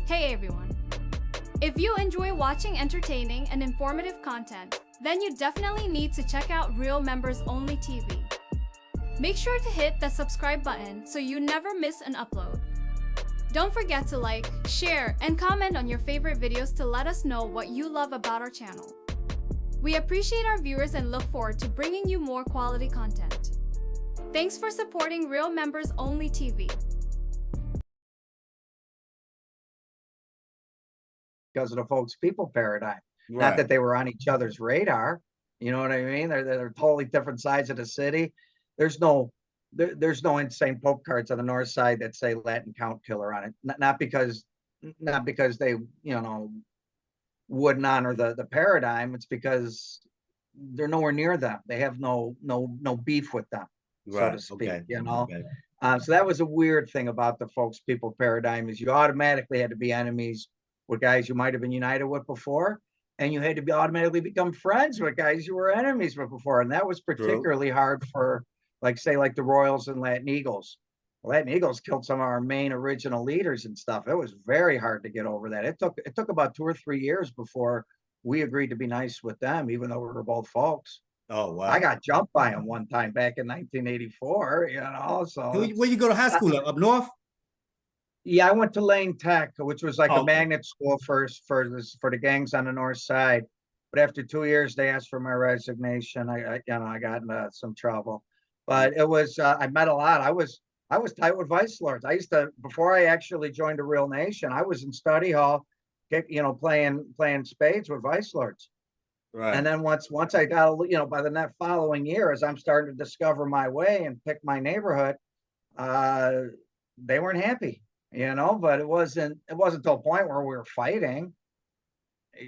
Hey everyone! If you enjoy watching entertaining and informative content, then you definitely need to check out Real Members Only TV. Make sure to hit the subscribe button so you never miss an upload. Don't forget to like, share, and comment on your favorite videos to let us know what you love about our channel. We appreciate our viewers and look forward to bringing you more quality content. Thanks for supporting Real Members Only TV. Because of the folks people paradigm. Right. Not that they were on each other's radar. You know what I mean? They're totally different sides of the city. There's no insane Pope cards on the north side that say Latin count killer on it. Not because they, wouldn't honor the paradigm. It's because they're nowhere near them. They have no beef with them, so to speak. Okay. Okay. So that was a weird thing about the folks people paradigm, is you automatically had to be enemies with guys you might have been united with before, and you had to be automatically become friends with guys you were enemies with before. And that was particularly hard for, like, say, like the Royals and Latin Eagles. Latin Eagles killed some of our main original leaders and stuff. It was very hard to get over that. It took about 2 or 3 years before we agreed to be nice with them, even though we were both folks. Oh, wow. I got jumped by them one time back in 1984, So where you go to high school? Up north? Yeah, I went to Lane Tech, which was like a magnet school for the gangs on the north side. But after 2 years, they asked for my resignation. I got into some trouble. But it was I met a lot. I was tight with vice lords. I used to, before I actually joined a Real Nation, I was in study hall, playing spades with vice lords. Right. And then once I got, by the following year, as I'm starting to discover my way and pick my neighborhood, they weren't happy. But it wasn't to a point where we were fighting.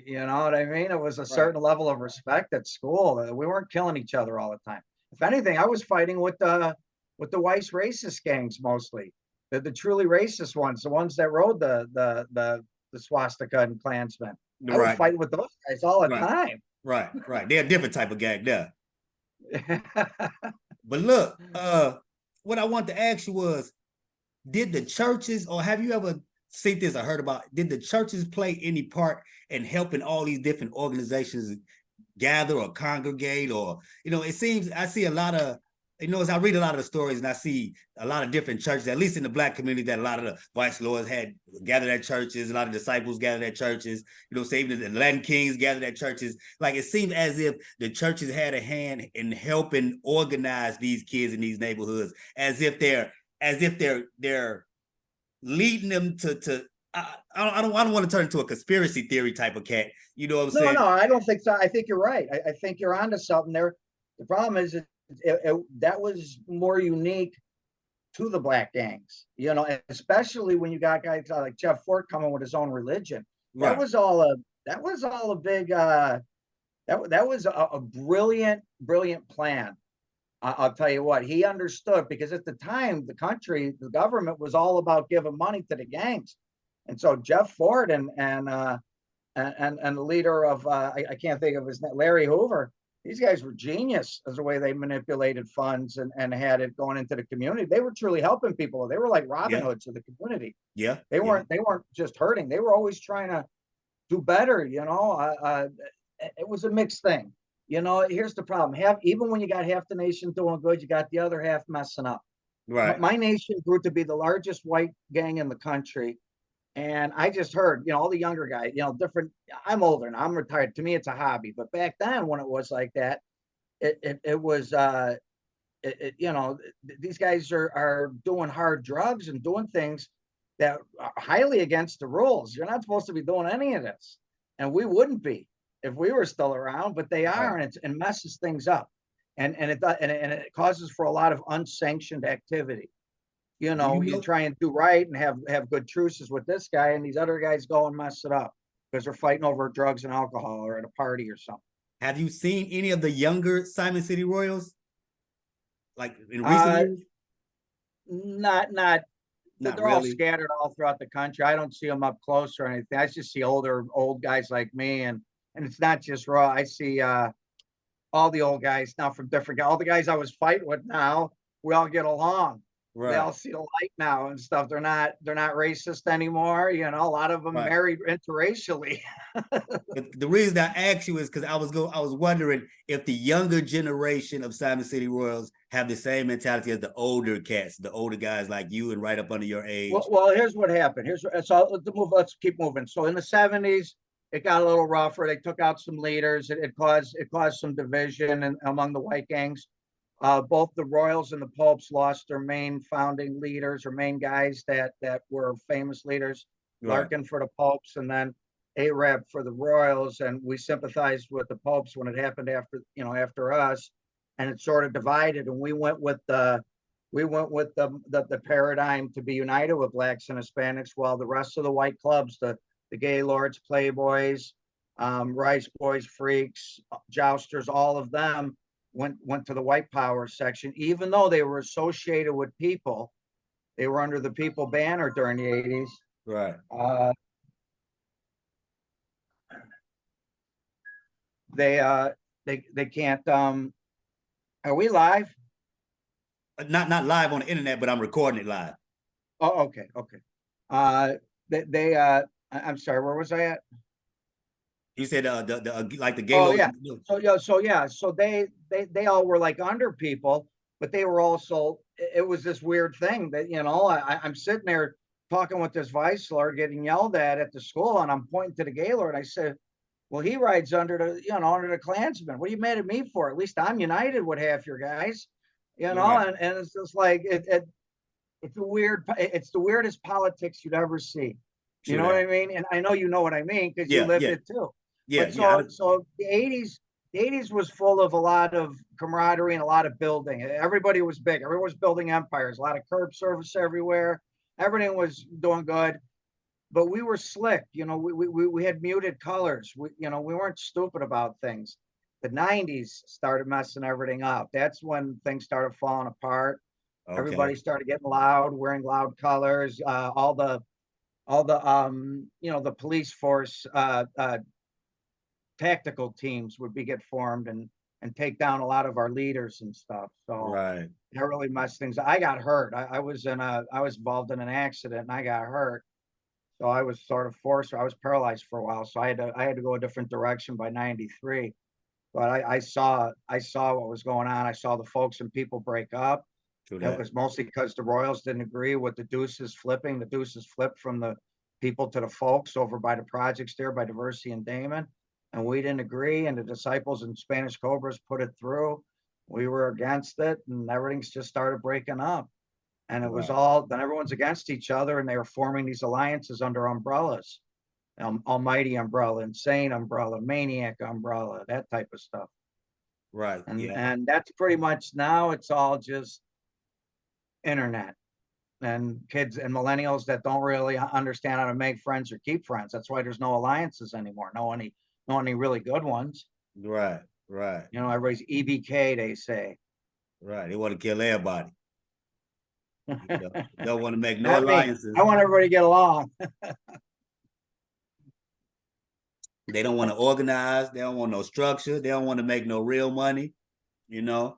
You know what I mean? It was a certain level of respect at school. We weren't killing each other all the time. If anything, I was fighting with the white racist gangs mostly, the truly racist ones, the ones that rode the swastika and Klansmen. I was fighting with those guys all the time. Right. They're a different type of gang there. But look, what I want to ask you was, did the churches, or have you ever seen this or heard about, did the churches play any part in helping all these different organizations gather or congregate? Or, it seems I see a lot of, as I read a lot of the stories and I see a lot of different churches, at least in the Black community, that a lot of the vice lords had gathered at churches, a lot of disciples gathered at churches, say even the Latin Kings gathered at churches. Like, it seemed as if the churches had a hand in helping organize these kids in these neighborhoods, as if they're leading them to I don't want to turn into a conspiracy theory type of cat. You know what I'm saying? No, I don't think so. I think you're right. I think you're onto something there. The problem is that was more unique to the Black gangs, especially when you got guys like Jeff Fort coming with his own religion. Right. That was all a big that was a brilliant plan. I'll tell you what, he understood, because at the time, the government was all about giving money to the gangs. And so Jeff Ford and the leader of, I can't think of his name, Larry Hoover, these guys were genius as the way they manipulated funds and had it going into the community. They were truly helping people. They were like Robin Hoods of the community. Yeah. They weren't just hurting. They were always trying to do better, it was a mixed thing. Here's the problem. Even when you got half the nation doing good, you got the other half messing up. Right. My nation grew to be the largest white gang in the country. And I just heard, all the younger guys, different. I'm older now, I'm retired. To me, it's a hobby. But back then, when it was like that, it was, these guys are doing hard drugs and doing things that are highly against the rules. You're not supposed to be doing any of this. And we wouldn't be if we were still around, but they are, and it messes things up, and it causes for a lot of unsanctioned activity. You try and do right and have good truces with this guy, and these other guys go and mess it up because they're fighting over drugs and alcohol or at a party or something. Have you seen any of the younger Simon City Royals, like in recent years? Not they're really all scattered all throughout the country. I don't see them up close or anything. I just see old guys like me, and it's not just Raw. I see all the old guys now from different, all the guys I was fighting with now, we all get along. they Right. all see the light now and stuff. They're not racist anymore. You know, a lot of them Right. married interracially. But the reason I asked you is because I was wondering if the younger generation of Simon City Royals have the same mentality as the older cats, the older guys like you and right up under your age. Well, here's what happened. So let's move. Let's keep moving. So in the '70s, it got a little rougher. They took out some leaders. It caused some division among the white gangs. Both the Royals and the Popes lost their main founding leaders or main guys that were famous leaders. Right. Larkin for the Popes, and then Arab for the Royals. And we sympathized with the Popes when it happened after us, and it sort of divided. And we went with the paradigm to be united with blacks and Hispanics, while the rest of the white clubs, the Gaylords, Playboys, Rice Boys, Freaks, Jousters, all of them went to the white power section, even though they were associated with people. They were under the people banner during the '80s. Right. They can't. Are we live? Not live on the internet, but I'm recording it live. Oh, okay. I'm sorry, where was I at? You said like the Oh Gaylord. yeah. So they all were like under people, but they were also. It was this weird thing that I'm sitting there talking with this vice lord, getting yelled at the school, and I'm pointing to the Gaylord. I said, "Well, he rides under the Klansman. What are you mad at me for? At least I'm united with half your guys, Right. and it's just like it's the weirdest politics you'd ever see. You True know what that. I mean? And I know you know what I mean because you Yeah. lived Yeah. it too. Yeah. But Yeah. so the '80s was full of a lot of camaraderie and a lot of building. Everybody was big. Everyone was building empires. A lot of curb service everywhere. Everything was doing good. But we were slick. We had muted colors. We weren't stupid about things. The '90s started messing everything up. That's when things started falling apart. Okay. Everybody started getting loud, wearing loud colors. The police force tactical teams would get formed and take down a lot of our leaders and stuff. So Right. that really messed things. I got hurt. I was involved in an accident and I got hurt. So I was sort of forced. I was paralyzed for a while. So I had to go a different direction by '93. But I saw what was going on. I saw the folks and people break up. True It that. was mostly because the Royals didn't agree with the Deuces flipping. The Deuces flipped from the people to the folks over by the projects there by Diversity and Damon. And we didn't agree. And the Disciples and Spanish Cobras put it through. We were against it, and everything's just started breaking up. And it was Right. then everyone's against each other, and they were forming these alliances under umbrellas. Almighty umbrella, insane umbrella, maniac umbrella, that type of stuff. Right. And Yeah. and that's pretty much now it's all just internet and kids and millennials that don't really understand how to make friends or keep friends. That's why there's no alliances anymore. No any really good ones. Right. Right. Everybody's EBK, they say. Right. They want to kill everybody. Don't want to make no Not me. I alliances. want everybody to get along. They don't want to organize. They don't want no structure. They don't want to make no real money. They want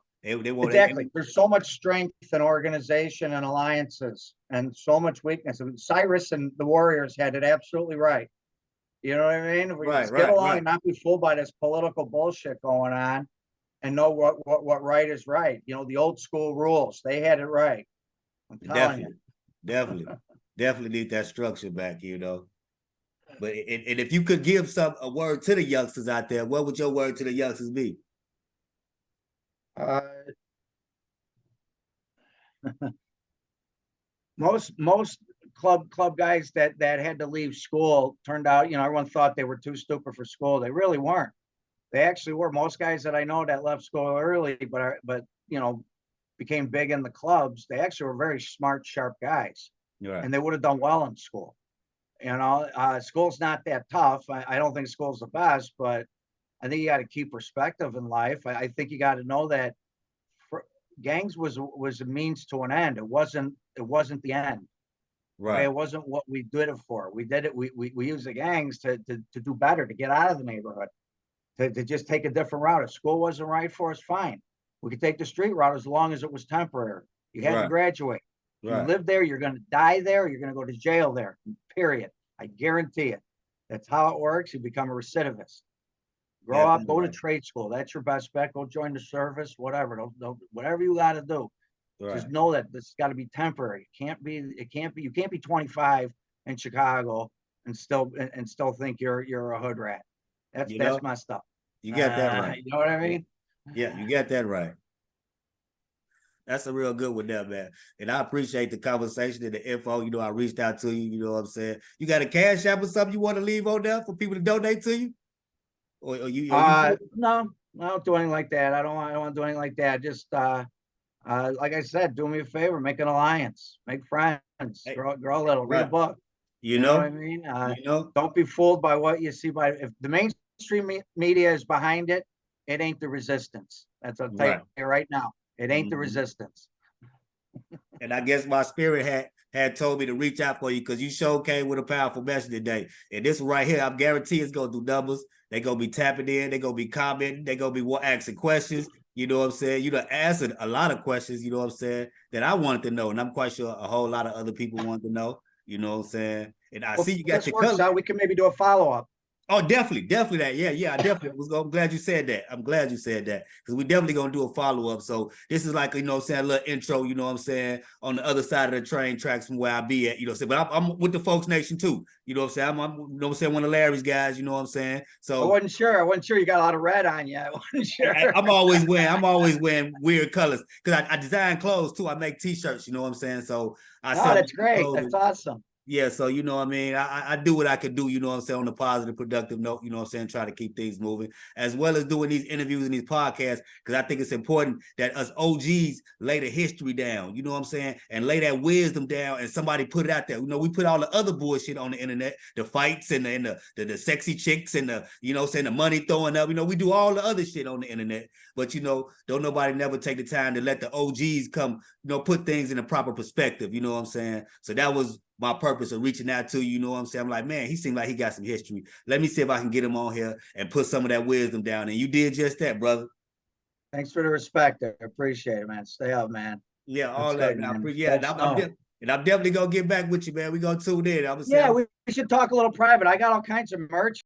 Exactly. There's so much strength in organization and alliances and so much weakness. And Cyrus and the Warriors had it absolutely right. You know what I mean? If we right. just get Right. along Right. and not be fooled by this political bullshit going on and know what right is right. The old school rules, they had it right. I'm telling you. Definitely need that structure back. But and if you could give a word to the youngsters out there, what would your word to the youngsters be? Uh, most club guys that had to leave school turned out, everyone thought they were too stupid for school. They really weren't. They actually were. Most guys that I know that left school early, but became big in the clubs, they actually were very smart, sharp guys, Right. and they would have done well in school. School's not that tough. I don't think school's the best, but I think you got to keep perspective in life. I think you got to know that gangs was a means to an end. It wasn't the end. Okay, Right. it wasn't what we did it for. We did it. We used the gangs to do better, to get out of the neighborhood, to just take a different route. If school wasn't right for us, fine. We could take the street route as long as it was temporary. You had to Right. graduate. You Right. live there, you're going to die there, you're going to go to jail there, period. I guarantee it. That's how it works. You become a recidivist. Grow up, go to trade school. That's your best bet. Go join the service, whatever. Don't whatever you got to do. Right. Just know that this has got to be temporary. You can't be 25 in Chicago and still think you're a hood rat. That's my stuff. You got that right. You know what I mean? Yeah, you got that right. That's a real good one there, man. And I appreciate the conversation and the info. You know, I reached out to you, you know what I'm saying? You got a cash app or something you want to leave on there for people to donate to you? Or you no, I don't do anything like that. I don't want to do anything like that. Just like I said, do me a favor, make an alliance, make friends, Hey, grow a little, read a right. book. You know know what I mean? You know, Don't be fooled by what you see. If the mainstream media is behind it, it ain't the resistance. That's what I'll tell you right now. It ain't the resistance. And I guess my spirit had told me to reach out for you because you sure came with a powerful message today. And this right here, I'm guaranteed it's gonna do numbers. They're gonna be tapping in, they're gonna be commenting, they're gonna be asking questions. You know what I'm saying? You done answered a lot of questions, you know what I'm saying, that I wanted to know. And I'm quite sure a whole lot of other people want to know, you know what I'm saying? And I see you got your color. Out, we can maybe do a follow-up. Oh, definitely that. Yeah. I definitely was I'm glad you said that. I'm glad you said that because we definitely gonna do a follow-up. So this is like, you know what I'm saying, a little intro, you know what I'm saying, on the other side of the train tracks from where I be at, you know what I'm saying. But I'm with the folks nation too, you know what I'm saying. I'm you know what I'm saying, one of Larry's guys, you know what I'm saying. So I wasn't sure. You got a lot of red on you. I wasn't sure. I'm always wearing weird colors because I design clothes too. I make t-shirts, you know what I'm saying. So that's great. That's awesome. Yeah, so you know what I mean, I do what I could do, you know what I'm saying, on a positive, productive note, you know what I'm saying, try to keep things moving, as well as doing these interviews and these podcasts, because I think it's important that us OGs lay the history down, you know what I'm saying, and lay that wisdom down, and somebody put it out there. You know, we put all the other bullshit on the internet, the fights and the sexy chicks and the, you know what I'm saying, the money throwing up, you know, we do all the other shit on the internet, but you know, don't nobody never take the time to let the OGs come, you know, put things in a proper perspective, you know what I'm saying. So that was my purpose of reaching out to you, you know what I'm saying? I'm like, man, he seemed like he got some history. Let me see if I can get him on here and put some of that wisdom down. And you did just that, brother. Thanks for the respect. I appreciate it, man. Stay up, man. Yeah, all that. And I'm definitely gonna get back with you, man. We gonna tune in. We should talk a little private. I got all kinds of merch.